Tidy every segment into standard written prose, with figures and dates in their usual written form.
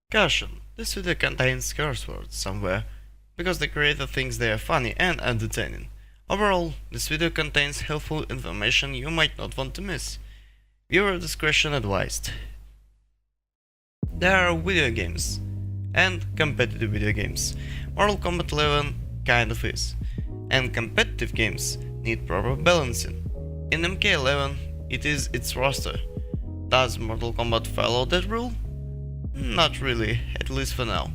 Caution, this video contains curse words somewhere, because the creator thinks they are funny and entertaining. Overall, this video contains helpful information you might not want to miss. Viewer discretion advised. There are video games, and competitive video games. Mortal Kombat 11 kind of is. And competitive games need proper balancing. In MK11, it is its roster. Does Mortal Kombat follow that rule? Not really, at least for now.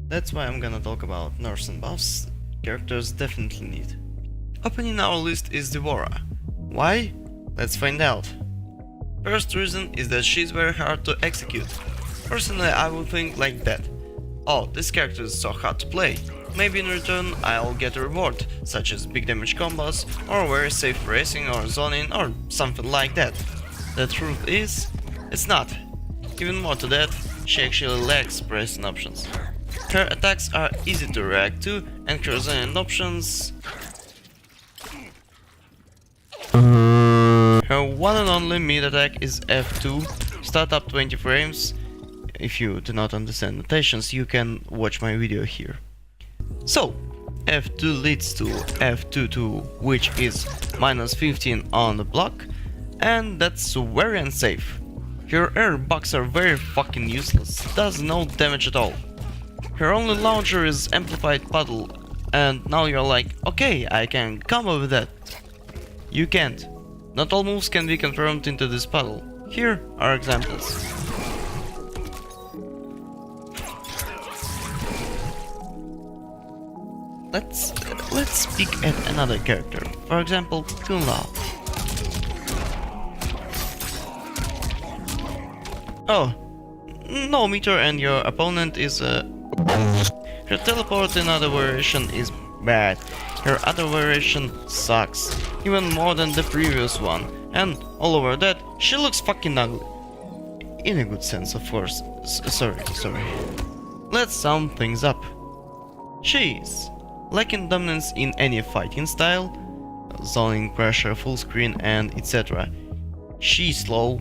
That's why I'm gonna talk about nerfs and buffs characters definitely need. Opening our list is Devora. Why? Let's find out. First reason is that she's very hard to execute. Personally, I would think like that. Oh, this character is so hard to play. Maybe in return I'll get a reward, such as big damage combos, or very safe racing or zoning, or something like that. The truth is, it's not. Even more to that, she actually lacks pressing options. Her attacks are easy to react to, and her zoning options... Her one and only mid attack is F2, start up 20 frames. If you do not understand notations, you can watch my video here. So, F2 leads to F22, which is minus 15 on the block, and that's very unsafe. Her air bugs are very fucking useless, does no damage at all. Her only launcher is amplified puddle, and now you're like, okay, I can combo with that. You can't. Not all moves can be confirmed into this puddle. Here are examples. Let's pick at another character. For example, Kotal. Oh, no meter and your opponent is Her teleport in other variation is bad. Her other variation sucks, even more than the previous one, and all over that, she looks fucking ugly. In a good sense, of course. Sorry. Let's sum things up. She is lacking dominance in any fighting style, zoning, pressure, full screen, and etc. She's slow,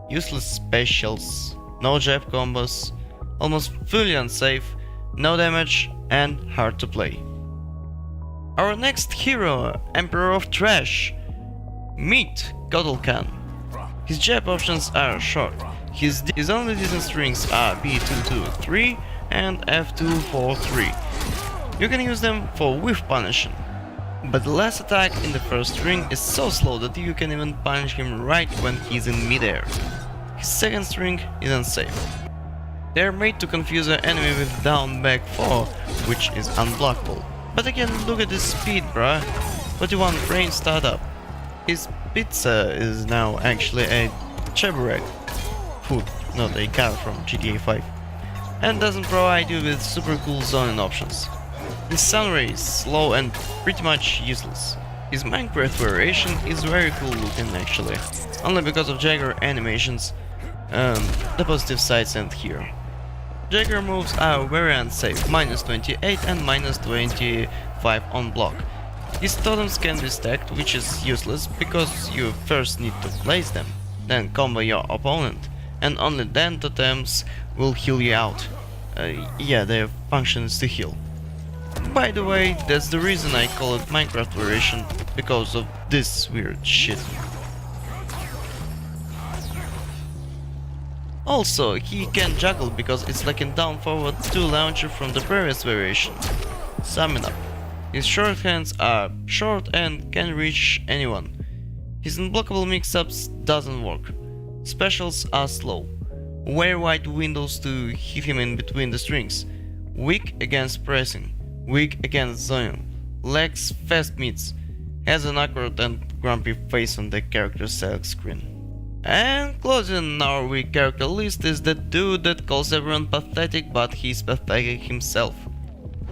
useless specials, no jab combos, almost fully unsafe, no damage, and hard to play. Our next hero, Emperor of Trash. Meet Kotal Kahn. His jab options are short. His only decent strings are B223 and F243. You can use them for whiff punishing, but the last attack in the first string is so slow that you can even punish him right when he's in midair. His second string is unsafe. They are made to confuse an enemy with down back 4, which is unblockable. But again, look at his speed, bruh. 41 frame startup. His pizza is now actually a cheburek food, not a car from GTA 5, and doesn't provide you with super cool zoning options. His sunray is slow and pretty much useless. His Minecraft variation is very cool looking actually, only because of Jagger animations, the positive sides end here. Jagger moves are very unsafe, minus 28 and minus 25 on block. His totems can be stacked, which is useless because you first need to place them, then combo your opponent, and only then totems will heal you out. Yeah, their function is to heal. By the way, that's the reason I call it Minecraft variation, because of this weird shit. Also, he can juggle because it's lacking down forward 2 launcher from the previous variation. Summing up, his short hands are short and can reach anyone. His unblockable mix-ups doesn't work. Specials are slow, very wide windows to hit him in between the strings, weak against pressing, weak against zoning, lacks fast mids, has an awkward and grumpy face on the character select screen. And closing our weak character list is the dude that calls everyone pathetic, but he's pathetic himself.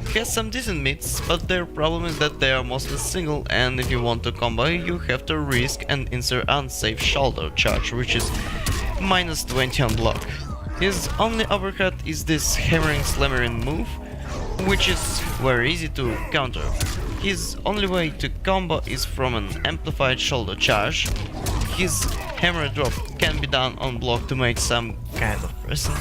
He has some decent mids, but their problem is that they are mostly single, and if you want to combo you have to risk and insert unsafe shoulder charge, which is minus 20 on block. His only overhead is this hammering slammering move, which is very easy to counter. His only way to combo is from an amplified shoulder charge. His hammer drop can be done on block to make some kind of pressing.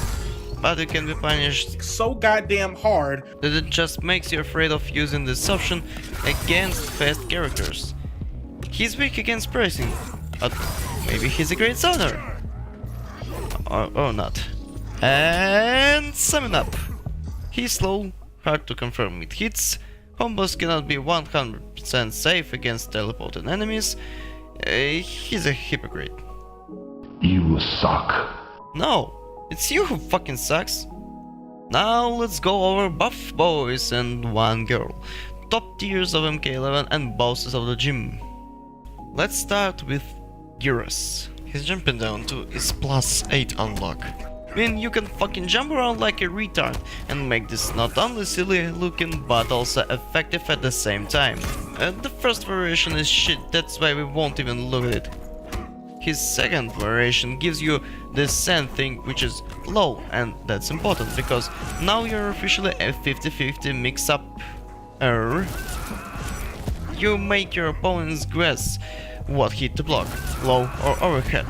but you can be punished so goddamn hard that it just makes you afraid of using this option against fast characters. He's weak against pressing, but maybe he's a great zoner. Or not. And summing up. He's slow, hard to confirm with hits, combos cannot be 100% safe against teleported enemies. He's a hypocrite. You suck. No, it's you who fucking sucks. Now let's go over buff boys and one girl, top tiers of MK11 and bosses of the gym. Let's start with Geras. His jumping down to is +8 unlock. I mean, you can fucking jump around like a retard and make this not only silly looking but also effective at the same time. The first variation is shit, that's why we won't even look at it. His second variation gives you the sand thing, which is low, and that's important because now you're officially a 50-50 mix-up. You make your opponents guess what hit to block, low or overhead.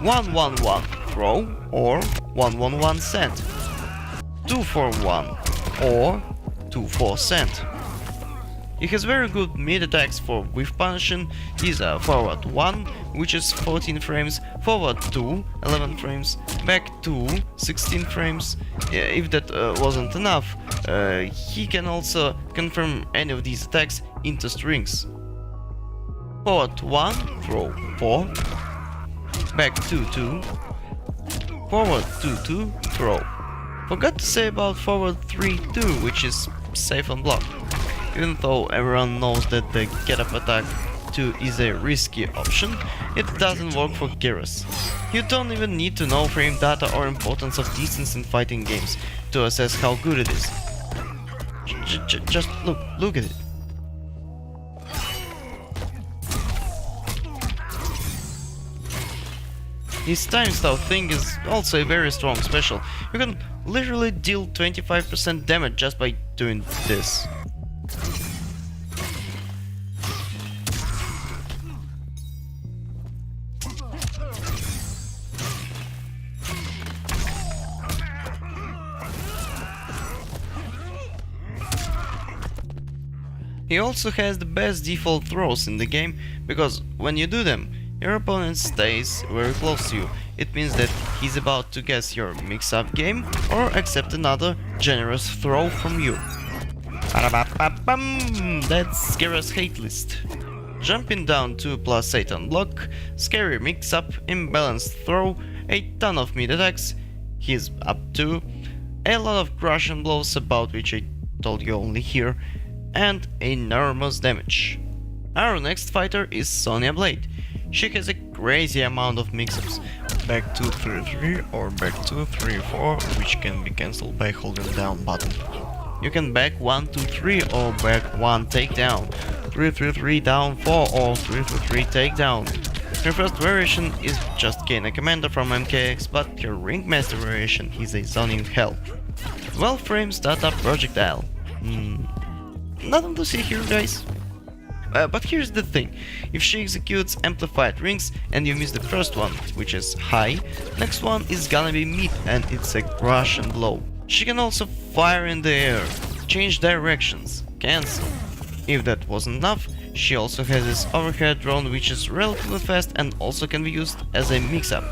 1-1-1 throw or 1-1-1 sand. 2-4-1 or 2-4 sand. He has very good mid attacks for with punishing. He's a forward 1, which is 14 frames, forward 2, 11 frames, back 2, 16 frames. If that wasn't enough, he can also confirm any of these attacks into strings. Forward 1, throw 4, back 2-2, forward 2-2, throw. Forgot to say about forward 3-2, which is safe on block. Even though everyone knows that the get up attack 2 is a risky option, it doesn't work for Geras. You don't even need to know frame data or importance of distance in fighting games to assess how good it is. Just look at it. His time style thing is also a very strong special. You can literally deal 25% damage just by doing this. He also has the best default throws in the game, because when you do them, your opponent stays very close to you. It means that he's about to guess your mix-up game or accept another generous throw from you. That's Geras' hate list. Jumping down to +8 unlock, scary mix-up, imbalanced throw, a ton of mid attacks, he's up to, a lot of crush and blows about which I told you only here, and enormous damage. Our next fighter is Sonya Blade. She has a crazy amount of mix-ups, back 2-3-3 or back 2-3-4, which can be cancelled by holding down button. You can back 1-2-3 or back 1 takedown, 3-3-3 down 4 or 3-3-3 takedown. Her first variation is just gain a commander from MKX, but her Ringmaster variation is a zoning hell. 12 frames data projectile. Nothing to see here, guys. But here's the thing, if she executes amplified rings and you miss the first one, which is high, next one is gonna be mid and it's a crush and blow. She can also fire in the air, change directions, cancel. If that wasn't enough, she also has this overhead drone which is relatively fast and also can be used as a mix-up.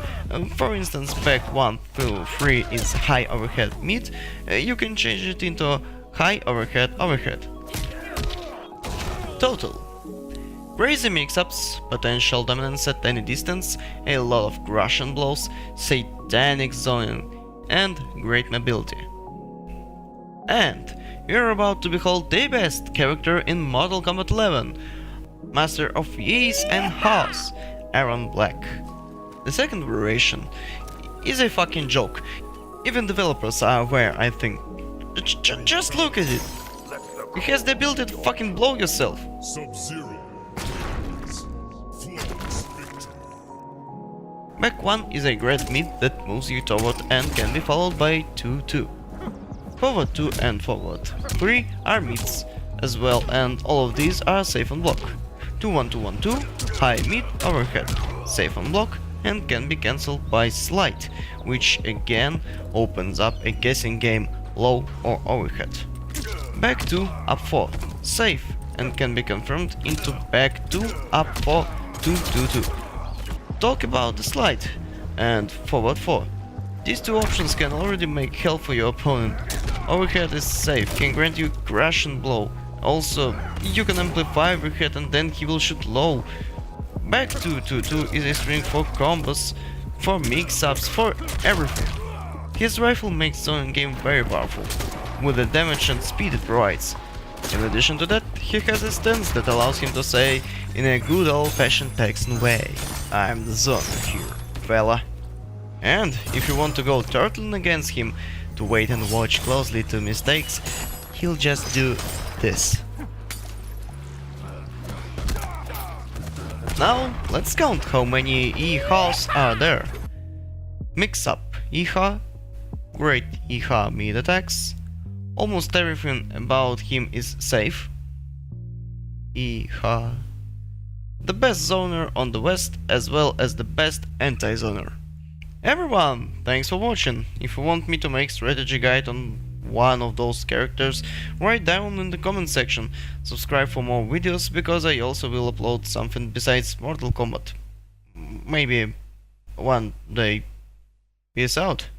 For instance, back 1-3 is high overhead mid, you can change it into high overhead overhead. Total. Crazy mix-ups, potential dominance at any distance, a lot of crush and blows, satanic zoning, and great mobility. And you're about to behold the best character in Mortal Kombat 11, Master of Yees and Haas, Erron Black. The second variation is a fucking joke. Even developers are aware, I think. Just look at it. It has the ability to fucking blow yourself. Sub-Zero. Back 1 is a great mid that moves you toward and can be followed by 2-2. Forward 2 and forward 3 are mids as well, and all of these are safe on block. 2-1-2-1-2, high mid overhead, safe on block, and can be cancelled by slide, which again opens up a guessing game low or overhead. Back 2 up 4, safe, and can be confirmed into back 2 up 4 2 2 2. Talk about the slide and forward 4. These two options can already make hell for your opponent. Overhead is safe, can grant you crash and blow. Also, you can amplify overhead and then he will shoot low. Back 2 2 2 is a string for combos, for mix-ups, for everything. His rifle makes Sonya game very powerful, with the damage and speed it provides. In addition to that, he has a stance that allows him to say, in a good old-fashioned Texan way, I'm the zoner here, fella. And if you want to go turtling against him, to wait and watch closely to mistakes, he'll just do this. Now, let's count how many EHAs are there. Mix up EHA, great EHA mid attacks, almost everything about him is safe. EHA. The best zoner on the west as well as the best anti-zoner. Everyone, thanks for watching. If you want me to make strategy guide on one of those characters, write down in the comment section. Subscribe for more videos because I also will upload something besides Mortal Kombat. Maybe one day. Peace out.